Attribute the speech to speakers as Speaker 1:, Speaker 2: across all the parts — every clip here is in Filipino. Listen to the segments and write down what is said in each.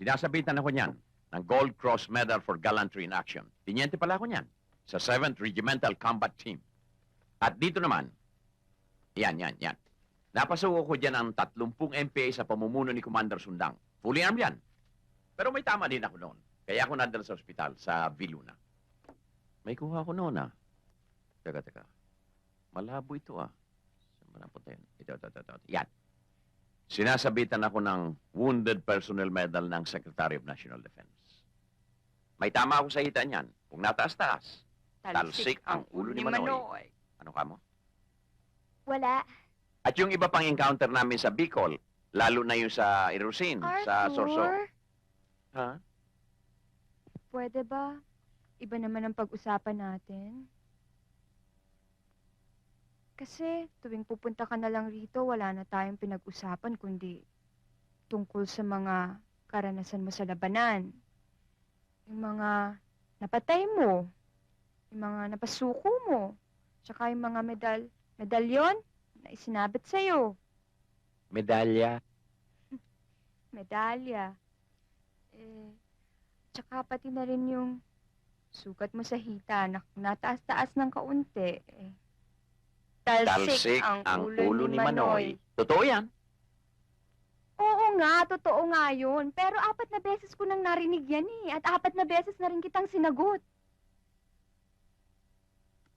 Speaker 1: Sinasabitan ako niyan ng Gold Cross Medal for Gallantry in Action. Tinyente pala ako niyan sa 7th Regimental Combat Team. At dito naman, yan. Napasuko ko dyan ang 30 MPA sa pamumuno ni Commander Sundang. Fully armed yan. Pero may tama din ako noon. Kaya ako nadala sa ospital sa Viluna. May kuha ako noon, ah. Teka. Malabo ito, ah. Ito. Yan. Sinasabitan ako ng Wounded Personnel Medal ng Secretary of National Defense. May tama ako sa hita niyan. Kung nataas-taas, talsik ang ulo ni Manoy. Ano ka mo?
Speaker 2: Wala.
Speaker 1: At yung iba pang encounter namin sa Bicol, lalo na yung sa Irusin, sa Sorso. Ha?
Speaker 2: Pwede ba? Iba naman ang pag-usapan natin. Kasi tuwing pupunta ka na lang rito, wala na tayong pinag-usapan kundi tungkol sa mga karanasan mo sa labanan. Yung mga napatay mo, yung mga napasuko mo, tsaka yung mga medalyon na isinabit sa'yo.
Speaker 1: Medalya.
Speaker 2: Medalya. Tsaka pati na rin yung sukat mo sa hita na nataas-taas ng kaunti.
Speaker 1: Talsik ang ulo ni Manoy. Totoo yan.
Speaker 2: Oo nga, totoo nga yun. Pero 4 na beses ko nang narinig yan eh. At 4 na beses na rin kitang sinagot.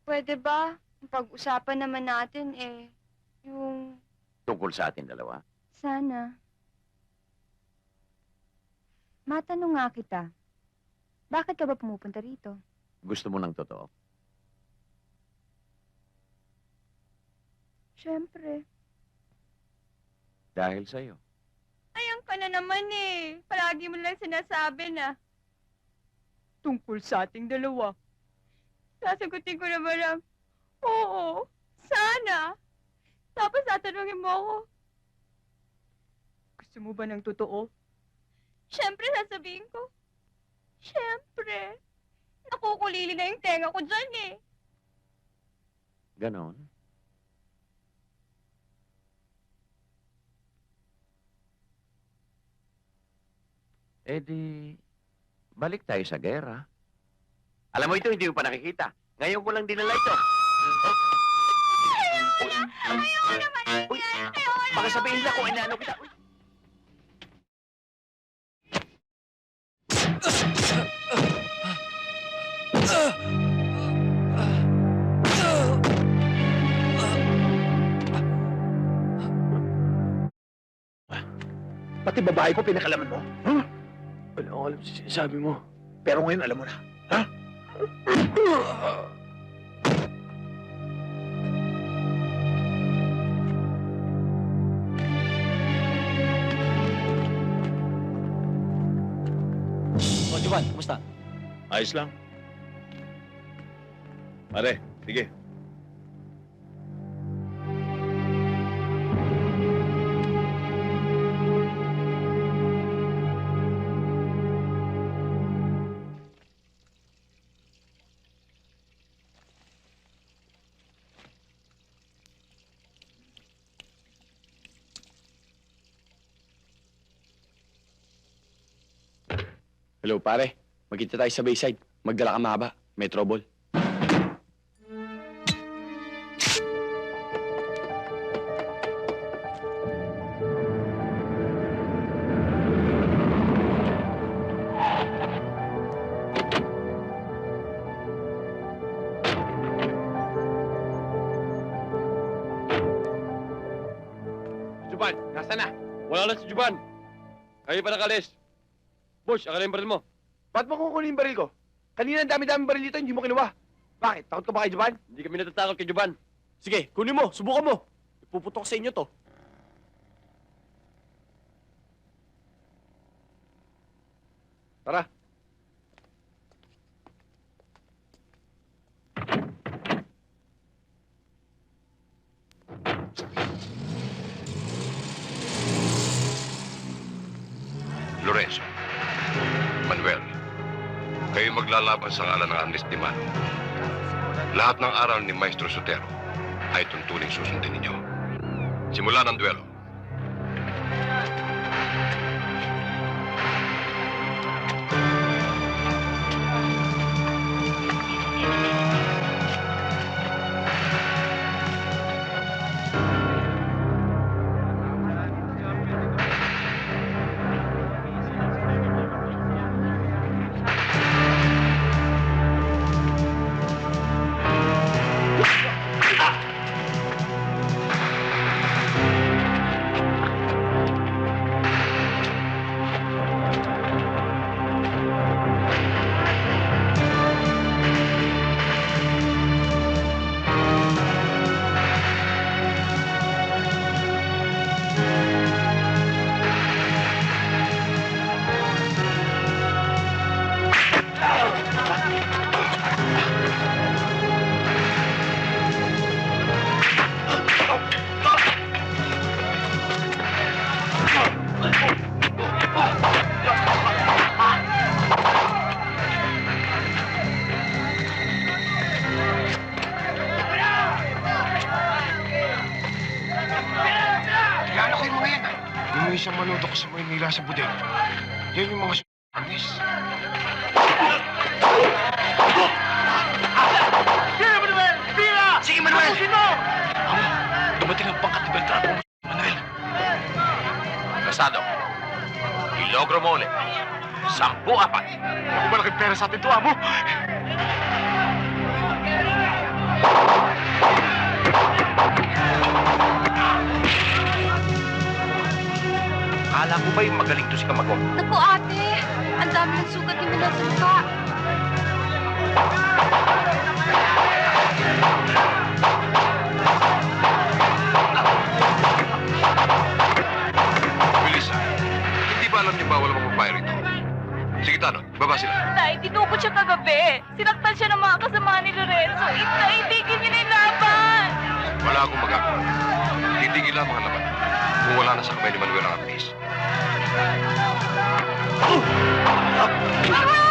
Speaker 2: Pwede ba? Pag-usapan naman natin yung...
Speaker 1: Tungkol sa atin dalawa.
Speaker 2: Sana. Matanong nga kita. Bakit ka ba pumupunta rito?
Speaker 1: Gusto mo ng totoo?
Speaker 2: Siyempre.
Speaker 1: Dahil sa'yo.
Speaker 2: Ayan ka na naman eh. Palagi mo lang sinasabi na tungkol sa ating dalawa. Sasagutin ko naman ang, oo, sana. Tapos tatanungin mo ako, gusto mo ba ng totoo? Siyempre sasabihin ko, siyempre. Nakukulili na yung tenga ko dyan eh.
Speaker 1: Ganon? Eh di, balik tayo sa gera. Alam mo ito, hindi mo pa nakikita. Ngayon ko lang dinala ito.
Speaker 2: Ayoko naman.
Speaker 1: Uy, baka sabihin nila kung inaano kita. Uy.
Speaker 3: Pati babae ko pinakalaman mo? Huh? Wala akong alam sa sinasabi mo. Pero ngayon alam mo na. Ha?
Speaker 4: O, Juan, kumusta?
Speaker 3: Ayos lang. Pare, sige.
Speaker 4: Hello, pare. Magkita tayo sa Bayside. Magdala ka mahaba. May trouble.
Speaker 5: Juban, nasa na? Wala na si Juban. Kayo pa nakalis. Boss, akin yung baril mo.
Speaker 3: Ba't mo kukunin yung baril ko? Kanina ang dami-dami baril dito, hindi mo kinuha. Bakit? Takot ka ba kay Juban?
Speaker 5: Hindi kami natatakot kay Juban.
Speaker 4: Sige, kunin mo. Subukan mo. Ipuputok sa inyo to.
Speaker 3: Tara.
Speaker 6: Lorenzo, Manuel, kayo maglalaban sa ngalan ng Amnesty Man. Lahat ng aral ni Maestro Sotero ay tuntuning susundin ninyo. Simula ng duelo. nasa budel. Yan yung mga s***anis.
Speaker 3: Sige, Manuel! Amo, dumating ang pangkat ni Beltrán. Manuel.
Speaker 1: Kasado, ilogro mo ulit. 10-4.
Speaker 6: Ako malaking pera sa atin to, amo.
Speaker 1: Kala ko ba yung magaling to si Kamagong?
Speaker 2: Naku, ate! Ang dami ng sugat ni Manel sa mukha.
Speaker 6: Bilis, ha? Hindi ba alam niyo bawal ang babae rito? Sige, Tanod. Baba sila.
Speaker 7: Tay, tinukot siya kagabi. Sinaktan siya ng mga kasama ni Lorenzo. Itigil niya na yung laban.
Speaker 6: Wala akong magagawa. Titigil lamang ang laban. Kung wala na sa kamay ni Manuel ang artist.
Speaker 7: Mama!